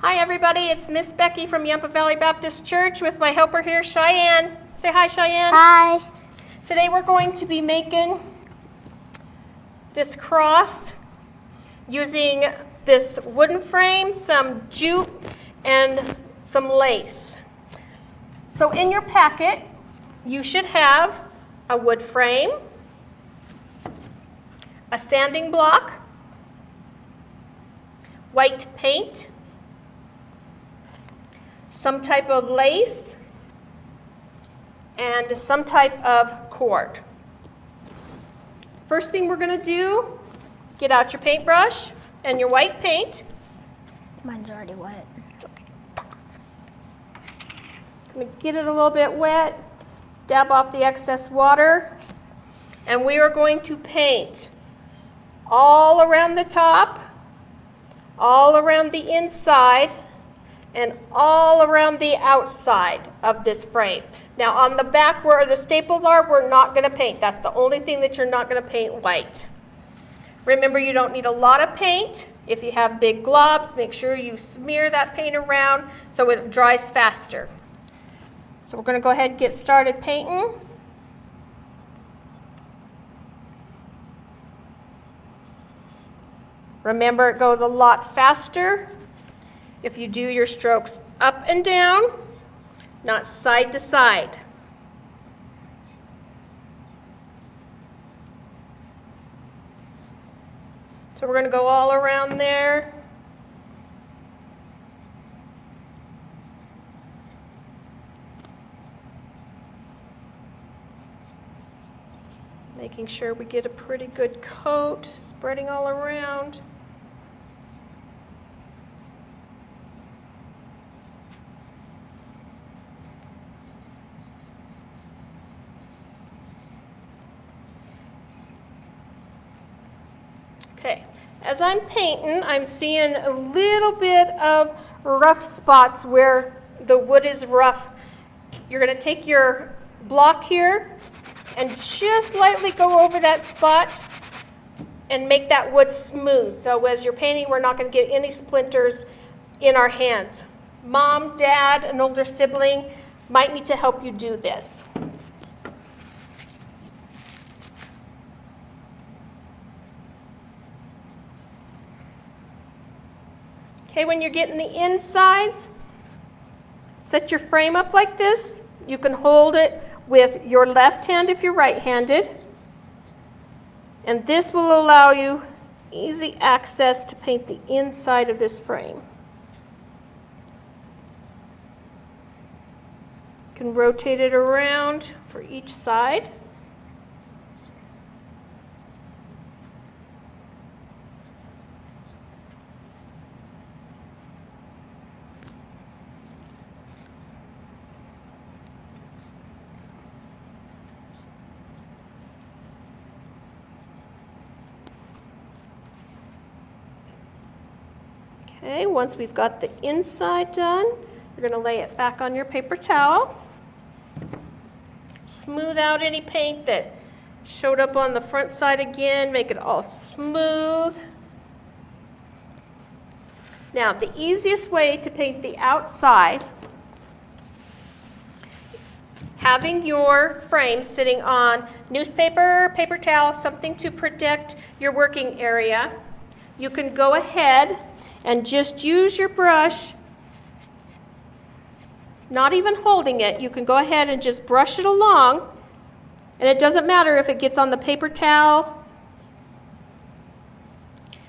Hi everybody, it's Miss Becky from Yampa Valley Baptist Church with my helper here, Cheyenne. Say hi, Cheyenne. Hi. Today we're going to be making this cross using this wooden frame, some jute, and some lace. So in your packet, you should have a wood frame, a sanding block, white paint, some type of lace, and some type of cord. First thing we're going to do, get out your paintbrush and your white paint. Mine's already wet. I'm going to get it a little bit wet, dab off the excess water, and we are going to paint all around the top, all around the inside, and all around the outside of this frame. Now on the back where the staples are, we're not going to paint. That's the only thing that you're not going to paint white. Remember, you don't need a lot of paint. If you have big globs, make sure you smear that paint around so it dries faster. So we're going to go ahead and get started painting. Remember, it goes a lot faster if you do your strokes up and down, not side to side. So we're going to go all around there. Making sure we get a pretty good coat, spreading all around. Okay, as I'm painting, I'm seeing a little bit of rough spots where the wood is rough. You're going to take your block here and just lightly go over that spot and make that wood smooth. So as you're painting, we're not going to get any splinters in our hands. Mom, dad, an older sibling might need to help you do this. Okay, when you're getting the insides, set your frame up like this. You can hold it with your left hand if you're right-handed. And this will allow you easy access to paint the inside of this frame. You can rotate it around for each side. Okay, once we've got the inside done, you're going to lay it back on your paper towel. Smooth out any paint that showed up on the front side again, make it all smooth. Now, the easiest way to paint the outside, having your frame sitting on newspaper, paper towel, something to protect your working area, you can go ahead and just use your brush, not even holding it. You can go ahead and just brush it along, and it doesn't matter if it gets on the paper towel.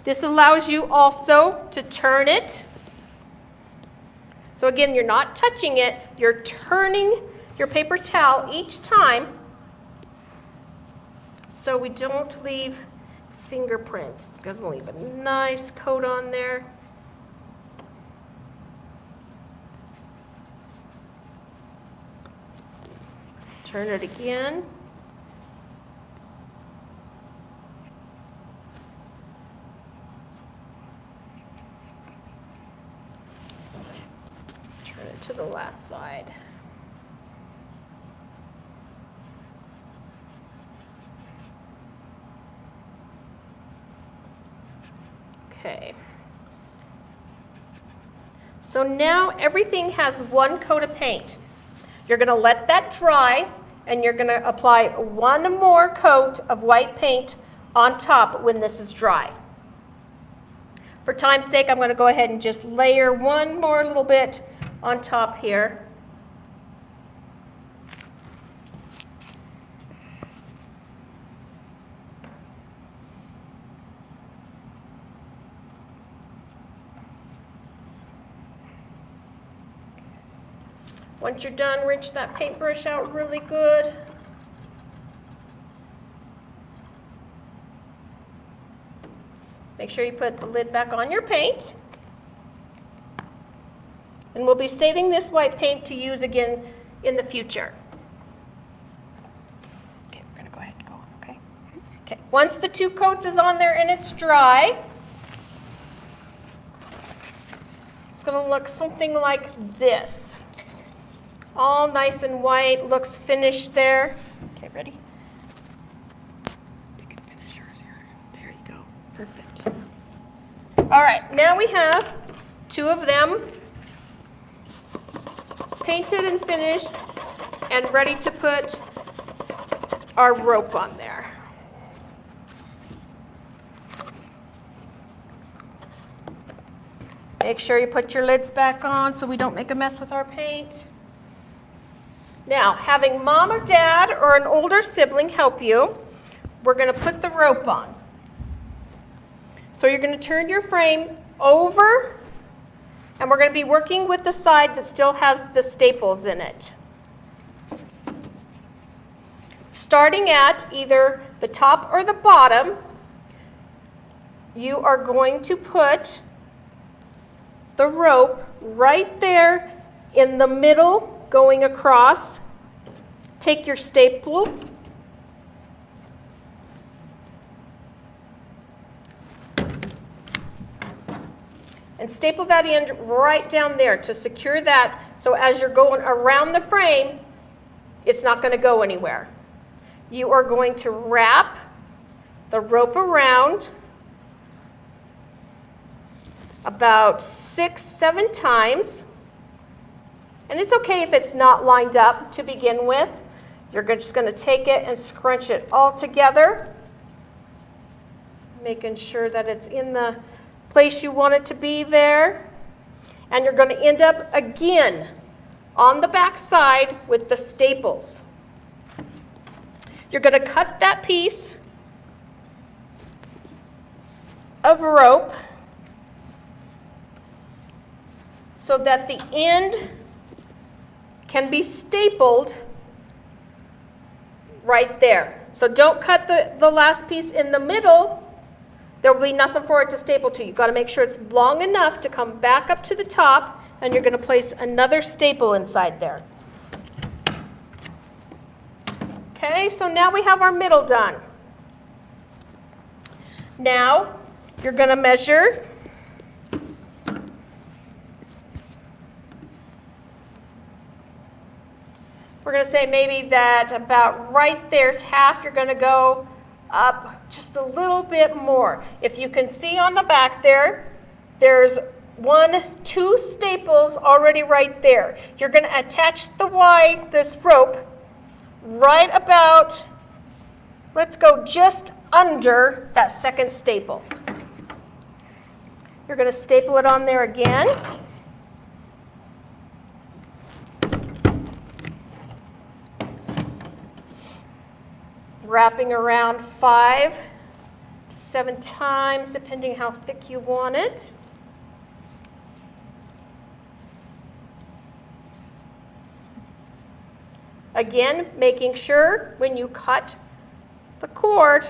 This allows you also to turn it. So again, you're not touching it, you're turning your paper towel each time so we don't leave fingerprints. It doesn't leave a nice coat on there. Turn it again. Turn it to the last side. Okay. So now everything has one coat of paint. You're going to let that dry, and you're going to apply one more coat of white paint on top when this is dry. For time's sake, I'm going to go ahead and just layer one more little bit on top here. Once you're done, rinse that paintbrush out really good. Make sure you put the lid back on your paint. And we'll be saving this white paint to use again in the future. Okay, we're going to go ahead and go on, okay? Okay, once the 2 coats is on there and it's dry, it's going to look something like this. All nice and white, looks finished there. Okay, ready? You can finish yours here. There you go. Perfect. All right, now we have 2 of them painted and finished and ready to put our rope on there. Make sure you put your lids back on so we don't make a mess with our paint. Now, having mom or dad or an older sibling help you, we're going to put the rope on. So you're going to turn your frame over, and we're going to be working with the side that still has the staples in it. Starting at either the top or the bottom, you are going to put the rope right there in the middle going across. Take your staple and staple that end right down there to secure that, so as you're going around the frame, it's not going to go anywhere. You are going to wrap the rope around about 6-7 times. And it's okay if it's not lined up to begin with. You're just going to take it and scrunch it all together, making sure that it's in the place you want it to be there. And you're going to end up again on the back side with the staples. You're going to cut that piece of rope so that the end can be stapled right there. So don't cut the last piece in the middle. There will be nothing for it to staple to. You've got to make sure it's long enough to come back up to the top, and you're going to place another staple inside there. Okay, so now we have our middle done. Now you're going to measure . We're going to say maybe that about right there's half. You're going to go up just a little bit more. If you can see on the back there, there's 2 staples already right there. You're going to attach this rope right about, let's go just under that second staple. You're going to staple it on there again. Wrapping around 5 to 7 times, depending how thick you want it. Again, making sure when you cut the cord,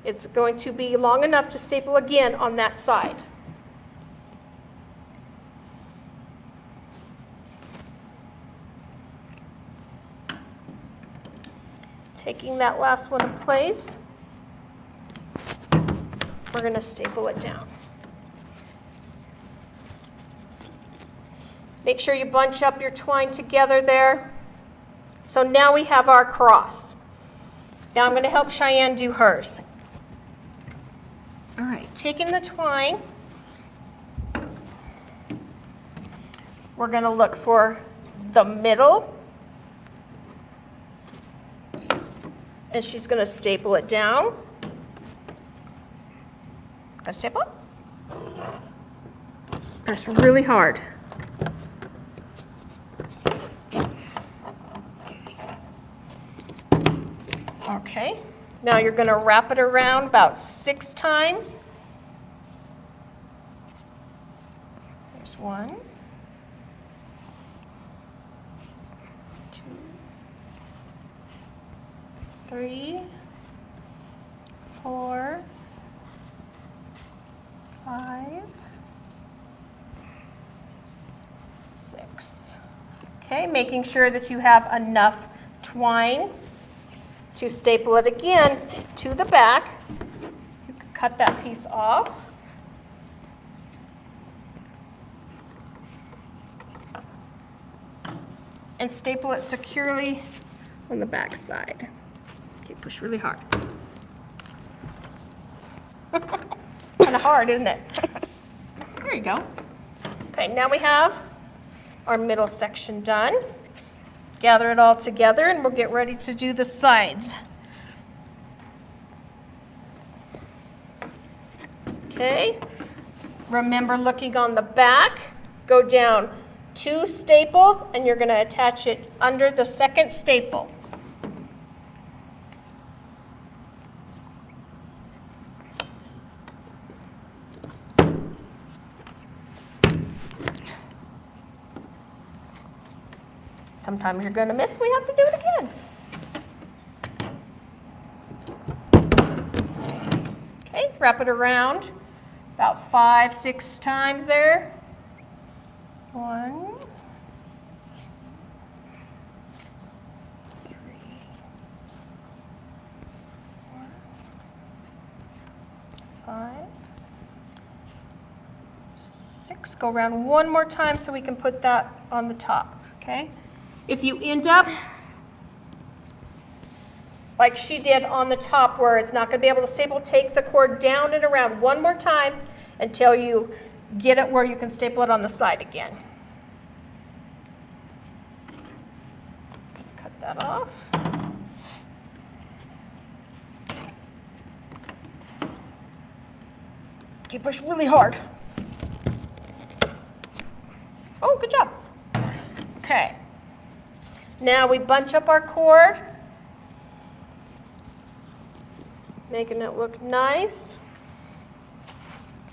it's going to be long enough to staple again on that side. Taking that last one in place, we're going to staple it down. Make sure you bunch up your twine together there. So now we have our cross. Now I'm going to help Cheyenne do hers. All right, taking the twine, we're going to look for the middle. And she's going to staple it down. Got a staple? Press really hard. Okay, now you're going to wrap it around about 6 times. There's 1, 2, 3, 4, 5, 6. Okay, making sure that you have enough twine to staple it again to the back. You can cut that piece off. And staple it securely on the back side. Okay, push really hard. Kind of hard, isn't it? There you go. Okay, now we have our middle section done. Gather it all together and we'll get ready to do the sides. Okay, remember looking on the back, go down 2 staples and you're going to attach it under the second staple. Sometimes you're going to miss, we have to do it again. Okay, wrap it around about 5, 6 times there. 1, 3, 4, 5, 6. Go around one more time so we can put that on the top, okay? If you end up like she did on the top where it's not going to be able to staple, take the cord down and around one more time until you get it where you can staple it on the side again. Cut that off. Okay, push really hard. Oh, good job. Okay. Now we bunch up our cord, making it look nice.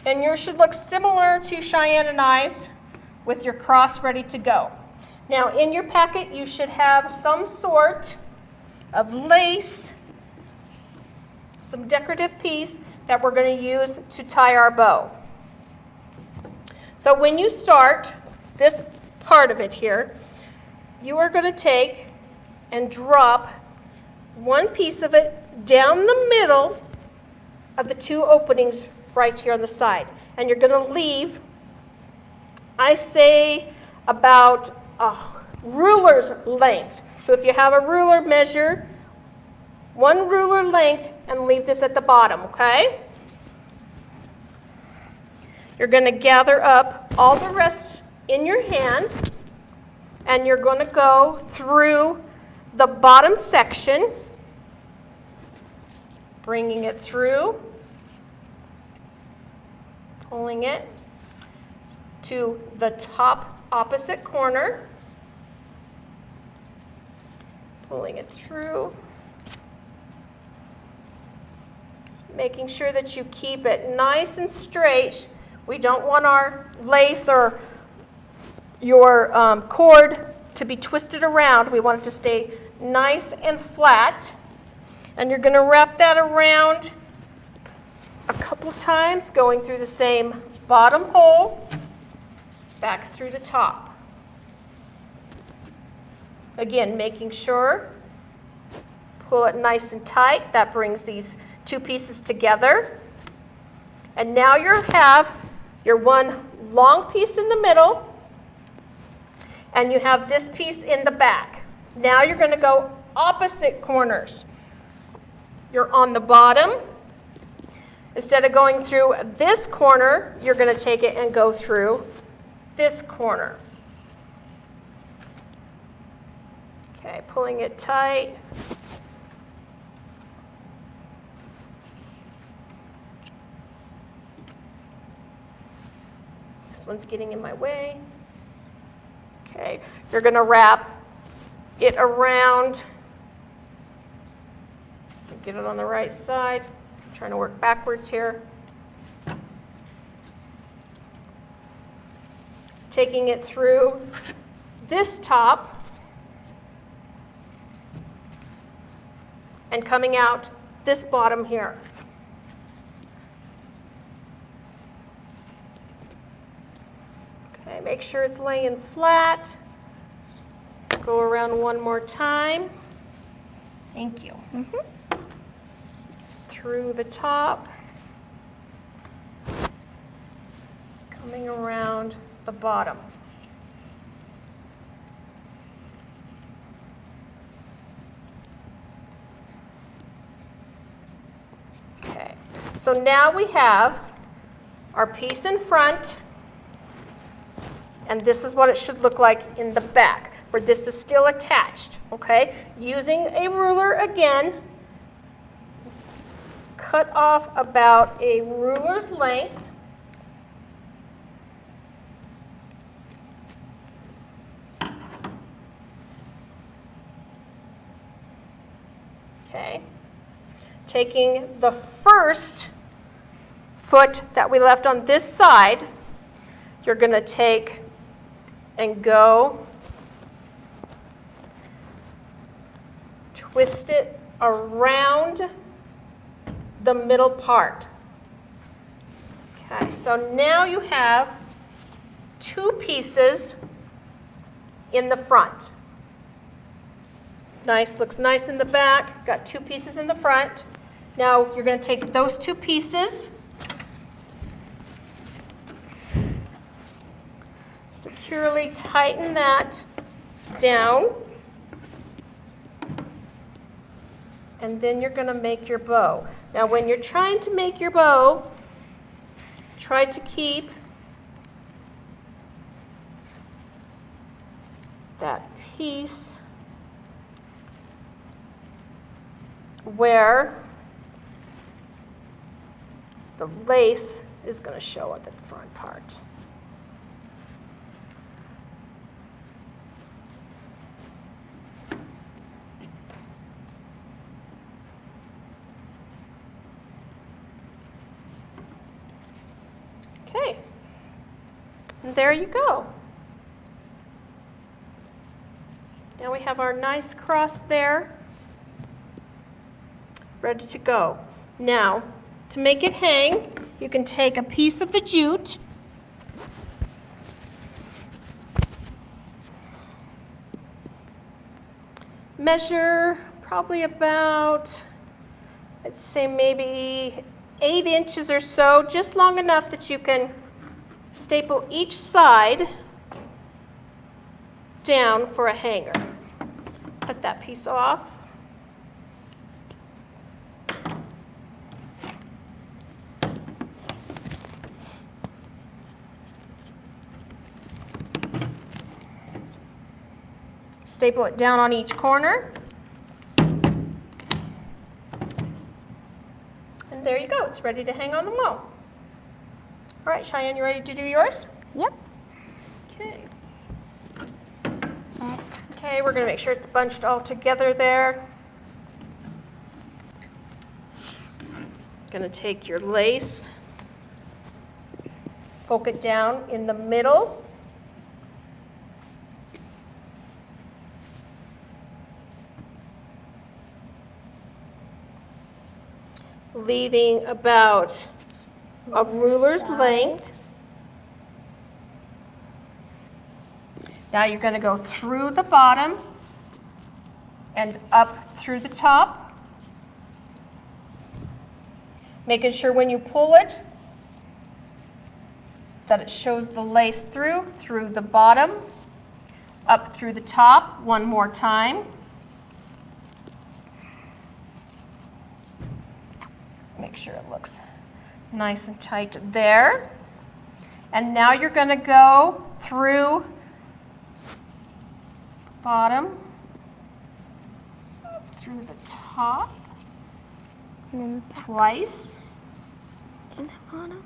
And yours should look similar to Cheyenne and I's with your cross ready to go. Now in your packet you should have some sort of lace, some decorative piece that we're going to use to tie our bow. So when you start this part of it here, you are going to take and drop one piece of it down the middle of the 2 openings right here on the side. And you're going to leave, I say, about a ruler's length. So if you have a ruler, measure 1 ruler length and leave this at the bottom, okay? You're going to gather up all the rest in your hand. And you're going to go through the bottom section, bringing it through, pulling it to the top opposite corner, pulling it through, making sure that you keep it nice and straight. We don't want our lace or your cord to be twisted around. We want it to stay nice and flat. And you're going to wrap that around a couple of times, going through the same bottom hole, back through the top. Again, making sure, pull it nice and tight. That brings these 2 pieces together. And now you have your one long piece in the middle, and you have this piece in the back. Now you're going to go opposite corners. You're on the bottom. Instead of going through this corner, you're going to take it and go through this corner. Okay, pulling it tight. This one's getting in my way. Okay, you're going to wrap it around. Get it on the right side. I'm trying to work backwards here. Taking it through this top and coming out this bottom here. Okay, make sure it's laying flat. Go around one more time. Thank you. Through the top, coming around the bottom. Okay, so now we have our piece in front, and this is what it should look like in the back, where this is still attached, okay? Using a ruler again, cut off about a ruler's length. Okay. Taking the first foot that we left on this side, you're going to take and go twist it around the middle part. Okay, so now you have two pieces in the front. Nice, looks nice in the back. Got two pieces in the front. Now you're going to take those two pieces, securely tighten that down, and then you're going to make your bow. Now when you're trying to make your bow, try to keep that piece where the lace is going to show at the front part. Okay, and there you go. Now we have our nice cross there, ready to go. Now, to make it hang, you can take a piece of the jute, measure probably about, I'd say maybe 8 inches or so, just long enough that you can staple each side down for a hanger. Cut that piece off. Staple it down on each corner. And there you go. It's ready to hang on the wall. All right, Cheyenne, you ready to do yours? Yep. Okay. Okay, we're going to make sure it's bunched all together there. Going to take your lace, poke it down in the middle. Leaving about a ruler's length. Now you're going to go through the bottom and up through the top, making sure when you pull it that it shows the lace through the bottom, up through the top one more time. Make sure it looks nice and tight there. And now you're going to go through bottom through the top And then back twice. in the bottom.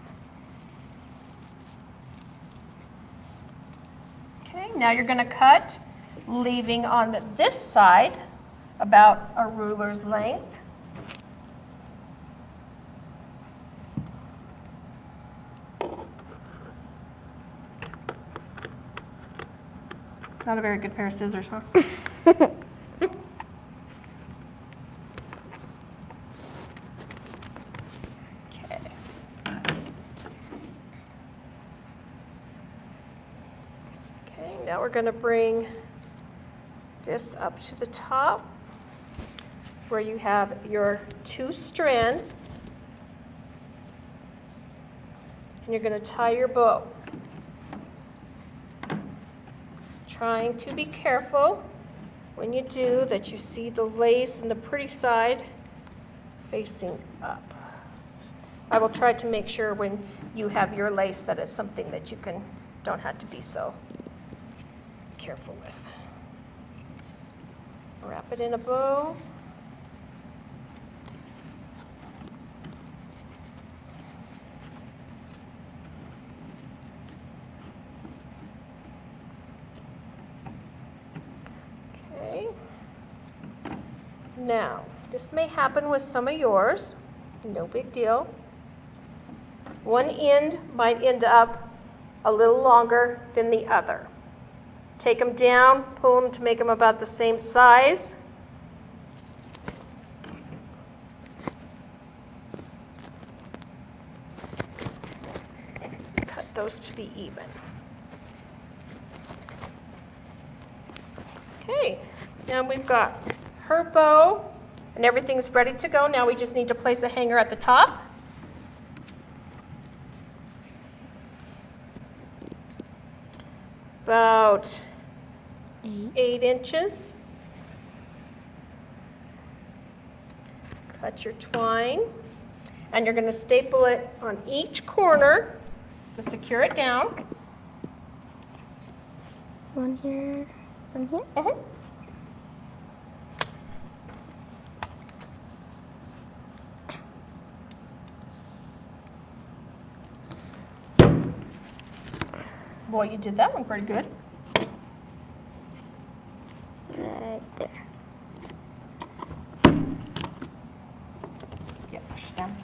Okay, now you're going to cut, leaving on this side about a ruler's length. Not a very good pair of scissors, huh? Okay. Okay, now we're going to bring this up to the top where you have your 2 strands. And you're going to tie your bow. Trying to be careful when you do that you see the lace and the pretty side facing up. I will try to make sure when you have your lace that it's something that you don't have to be so careful with. Wrap it in a bow. Now, this may happen with some of yours, no big deal. One end might end up a little longer than the other. Take them down, pull them to make them about the same size. Cut those to be even. Okay, now we've got her bow, and everything's ready to go. Now we just need to place a hanger at the top. About 8 inches. Cut your twine, and you're going to staple it on each corner to secure it down. One here. One here. Boy, you did that one pretty good. Right there. Yeah, push it down.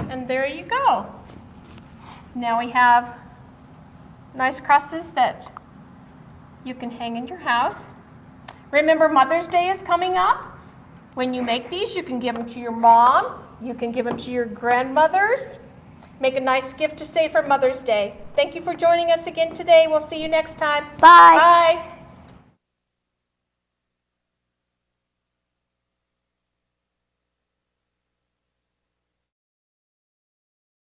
And there you go. Now we have nice crosses that you can hang in your house. Remember, Mother's Day is coming up. When you make these, you can give them to your mom. You can give them to your grandmothers. Make a nice gift to say for Mother's Day. Thank you for joining us again today. We'll see you next time. Bye. Bye.